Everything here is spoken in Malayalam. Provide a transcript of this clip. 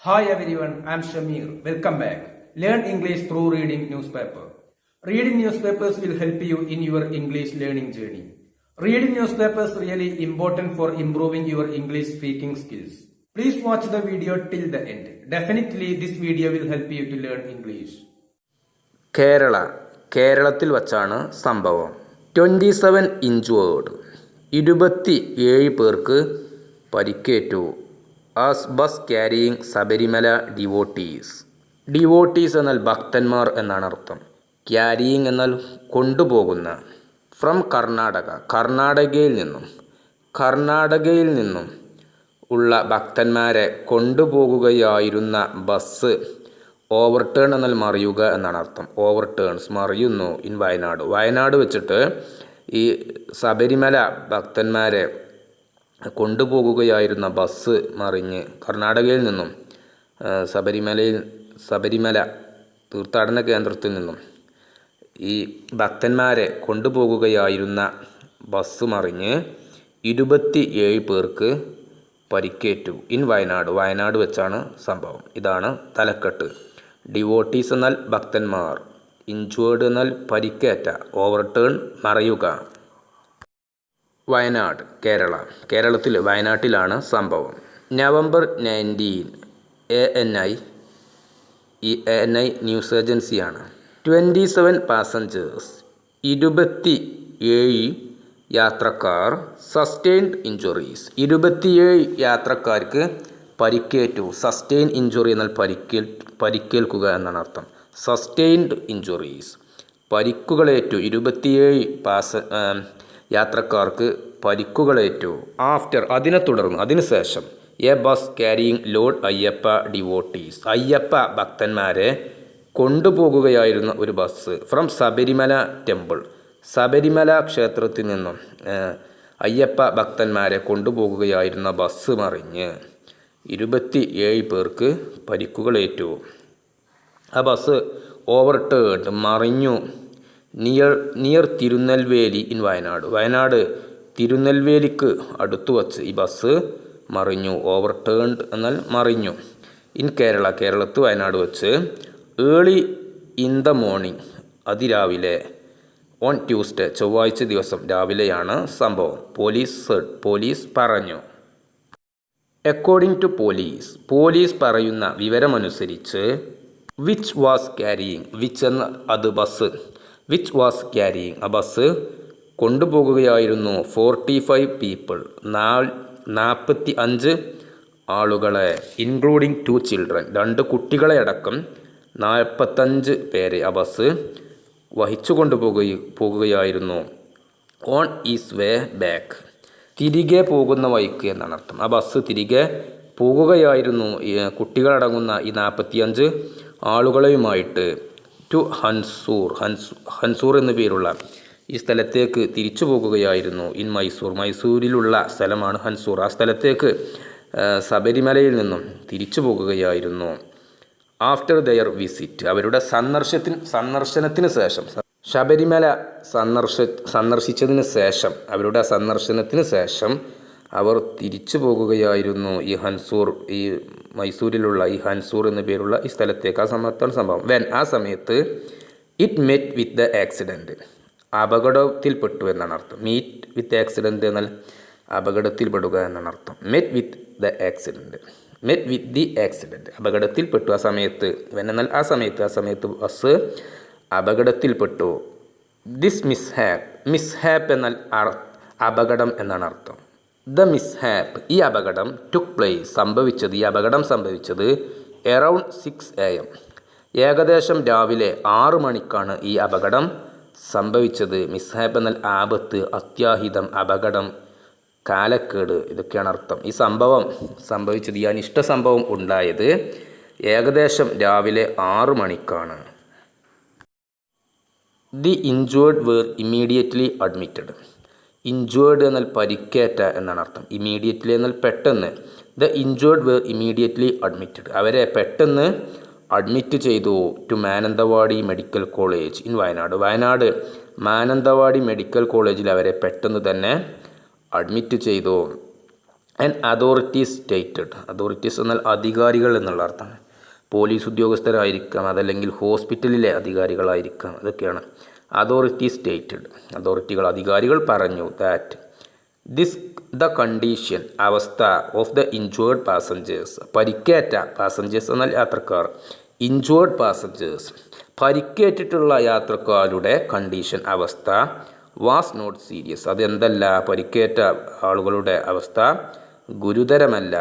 Hi everyone, I am Shamir. Welcome back. Learn English through reading newspaper. Reading newspapers will help you in your English learning journey. Reading newspapers really important for improving your English speaking skills. Please watch the video till the end. Definitely this video will help you to learn English. കേരളത്തിൽ വച്ചാണ് സംഭവം. 27 ഇഞ്ചുവേർഡ് 27 പേർക്ക് പരിക്കേറ്റു. As bus carrying Sabarimala devotees എന്നാൽ ഭക്തന്മാർ എന്നാണ് അർത്ഥം. ക്യാരിയിങ് എന്നാൽ കൊണ്ടുപോകുന്ന. ഫ്രം കർണാടകയിൽ നിന്നും ഉള്ള ഭക്തന്മാരെ കൊണ്ടുപോകുകയായിരുന്ന ബസ് ഓവർടേൺ എന്നാൽ മറിയുക എന്നാണ് അർത്ഥം. ഓവർടേൺസ് മറിയുന്നു ഇൻ വയനാട് വെച്ചിട്ട് ഈ ശബരിമല ഭക്തന്മാരെ കൊണ്ടുപോകുകയായിരുന്ന ബസ് മറിഞ്ഞ് കർണാടകയിൽ നിന്നും ശബരിമല തീർത്ഥാടന കേന്ദ്രത്തിൽ നിന്നും ഈ ഭക്തന്മാരെ കൊണ്ടുപോകുകയായിരുന്ന ബസ് മറിഞ്ഞ് 27 പേർക്ക് പരിക്കേറ്റു ഇൻ വയനാട് വെച്ചാണ് സംഭവം. ഇതാണ് തലക്കെട്ട്. ഡിവോട്ടീസ് എന്നാൽ ഭക്തന്മാർ, ഇഞ്ചുവേർഡ് എന്നാൽ പരിക്കേറ്റ, ഓവർടേൺ മറയുക. വയനാട് കേരളത്തിൽ വയനാട്ടിലാണ് സംഭവം. നവംബർ 19 ANI ന്യൂസ് ഏജൻസിയാണ്. 27 പാസഞ്ചേഴ്സ് 27 യാത്രക്കാർ സസ്റ്റെയിൻഡ് ഇഞ്ചുറീസ് 27 യാത്രക്കാർക്ക് പരിക്കേറ്റു. സസ്റ്റെയിൻ ഇഞ്ചുറി എന്നാൽ പരിക്കേൽക്കുക എന്നാണ് അർത്ഥം. സസ്റ്റെയിൻഡ് ഇഞ്ചുറീസ് പരിക്കുകളേറ്റു. 27 യാത്രക്കാർക്ക് പരിക്കുകളേറ്റു. ആഫ്റ്റർ അതിനുശേഷം a bus carrying load Ayyappa devotees Ayyappa ഭക്തന്മാരെ കൊണ്ടുപോകുകയായിരുന്ന ഒരു bus from Sabarimala temple Sabarimala ക്ഷേത്രത്തിൽ നിന്നും അയ്യപ്പ ഭക്തന്മാരെ കൊണ്ടുപോകുകയായിരുന്ന ബസ് മറിഞ്ഞ് 27 പേർക്ക് പരിക്കുകളേറ്റു. ആ ബസ് ഓവർടേൺഡ് മറിഞ്ഞു നിയർ തിരുനെൽവേലി ഇൻ വയനാട് തിരുനെൽവേലിക്ക് അടുത്തു വച്ച് ഈ ബസ് മറിഞ്ഞു. ഓവർടേൺഡ് എന്നാൽ മറിഞ്ഞു. ഇൻ കേരളത്തിൽ വയനാട് വച്ച് ഏർലി ഇൻ ദ മോർണിംഗ് അതിരാവിലെ ഓൺ ട്യൂസ്ഡേ ചൊവ്വാഴ്ച ദിവസം രാവിലെയാണ് സംഭവം. പോലീസ് പറഞ്ഞു. അക്കോർഡിംഗ് ടു പോലീസ് പറയുന്ന വിവരമനുസരിച്ച് വിച്ച് വാസ് ക്യാരിയിങ് ആ ബസ് കൊണ്ടുപോകുകയായിരുന്നു 45 പീപ്പിൾ 45 ആളുകളെ ഇൻക്ലൂഡിങ് 2 ചിൽഡ്രൻ 2 കുട്ടികളെ അടക്കം 45 പേരെ ആ ബസ് വഹിച്ചു പോകുകയായിരുന്നു. ഓൺ ഈസ് വേ ബാക്ക് തിരികെ പോകുന്ന വഴിക്ക് എന്നാണ് അർത്ഥം. ആ ബസ് തിരികെ പോകുകയായിരുന്നു കുട്ടികളടങ്ങുന്ന ഈ 45 ആളുകളെയുമായിട്ട് ടു ഹൻസൂർ എന്നു പേരുള്ള ഈ സ്ഥലത്തേക്ക് തിരിച്ചു പോകുകയായിരുന്നു. ഇൻ മൈസൂരിലുള്ള സ്ഥലമാണ് ഹൻസൂർ. ആ സ്ഥലത്തേക്ക് ശബരിമലയിൽ നിന്നും തിരിച്ചു പോകുകയായിരുന്നു. ആഫ്റ്റർ ദെയർ വിസിറ്റ് അവരുടെ സന്ദർശനത്തിന് ശേഷം ശബരിമല സന്ദർശിച്ചതിന് ശേഷം അവരുടെ സന്ദർശനത്തിന് ശേഷം അവർ തിരിച്ചു പോകുകയായിരുന്നു ഈ മൈസൂരിലുള്ള ഈ ഹൻസൂർ എന്നു പേരുള്ള ഈ സ്ഥലത്തേക്ക്. ആ സമയത്താണ് സംഭവം. ആ സമയത്ത് it met with the accident അപകടത്തിൽപ്പെട്ടു എന്നാണ് അർത്ഥം. മീറ്റ് വിത്ത് ആക്സിഡൻറ്റ് എന്നാൽ അപകടത്തിൽപ്പെടുക എന്നാണ് അർത്ഥം. മെറ്റ് വിത്ത് ദി ആക്സിഡൻറ്റ് അപകടത്തിൽപ്പെട്ടു. ആ സമയത്ത് എന്നാൽ ആ സമയത്ത് ബസ് അപകടത്തിൽപ്പെട്ടു. ദിസ് മിസ്ഹാപ്പ് എന്നാൽ അപകടം എന്നാണ് അർത്ഥം. ദ മിസ്ഹാപ്പ് ഈ അപകടം ടുക്ക് പ്ലേസ് ഈ അപകടം സംഭവിച്ചത് അറൗണ്ട് 6 AM ഏകദേശം രാവിലെ 6 മണിക്കാണ് ഈ അപകടം സംഭവിച്ചത്. മിസ്ഹാപ്പ് എന്നാൽ ആപത്ത്, അത്യാഹിതം, അപകടം, കാലക്കേട് ഇതൊക്കെയാണ് അർത്ഥം. ഈ സംഭവം സംഭവിച്ചത് ഈ അനിഷ്ട സംഭവം ഉണ്ടായത് ഏകദേശം രാവിലെ 6 മണിക്കാണ്. The injured were immediately admitted injured എന്നാൽ പരിക്കേറ്റ എന്നാണ് അർത്ഥം. ഇമ്മീഡിയറ്റ്ലി എന്നാൽ പെട്ടെന്ന്. The injured were immediately admitted അവരെ പെട്ടെന്ന് അഡ്മിറ്റ് ചെയ്തു to Mananthavady medical college in Wayanad Mananthavady medical കോളേജിൽ അവരെ പെട്ടെന്ന് തന്നെ അഡ്മിറ്റ് ചെയ്തു. And authorities stated. അതോറിറ്റീസ് എന്നാൽ അധികാരികൾ എന്നുള്ള അർത്ഥമാണ്. പോലീസ് ഉദ്യോഗസ്ഥരായിരിക്കാം, അതല്ലെങ്കിൽ ഹോസ്പിറ്റലിലെ അധികാരികളായിരിക്കാം, അതൊക്കെയാണ് അതോറിറ്റീസ് സ്റ്റേറ്റഡ്. അതോറിറ്റികൾ, അധികാരികൾ പറഞ്ഞു ദാറ്റ് ദിസ് ദ കണ്ടീഷൻ, അവസ്ഥ, ഓഫ് ദ ഇൻജുവേർഡ് പാസഞ്ചേഴ്സ്, പരിക്കേറ്റ പാസഞ്ചേഴ്സ് എന്നാൽ യാത്രക്കാർ, ഇൻജുവേർഡ് പാസഞ്ചേഴ്സ് പരിക്കേറ്റിട്ടുള്ള യാത്രക്കാരുടെ കണ്ടീഷൻ, അവസ്ഥ, വാസ് നോട്ട് സീരിയസ്, അതെന്തല്ല, പരിക്കേറ്റ ആളുകളുടെ അവസ്ഥ ഗുരുതരമല്ല,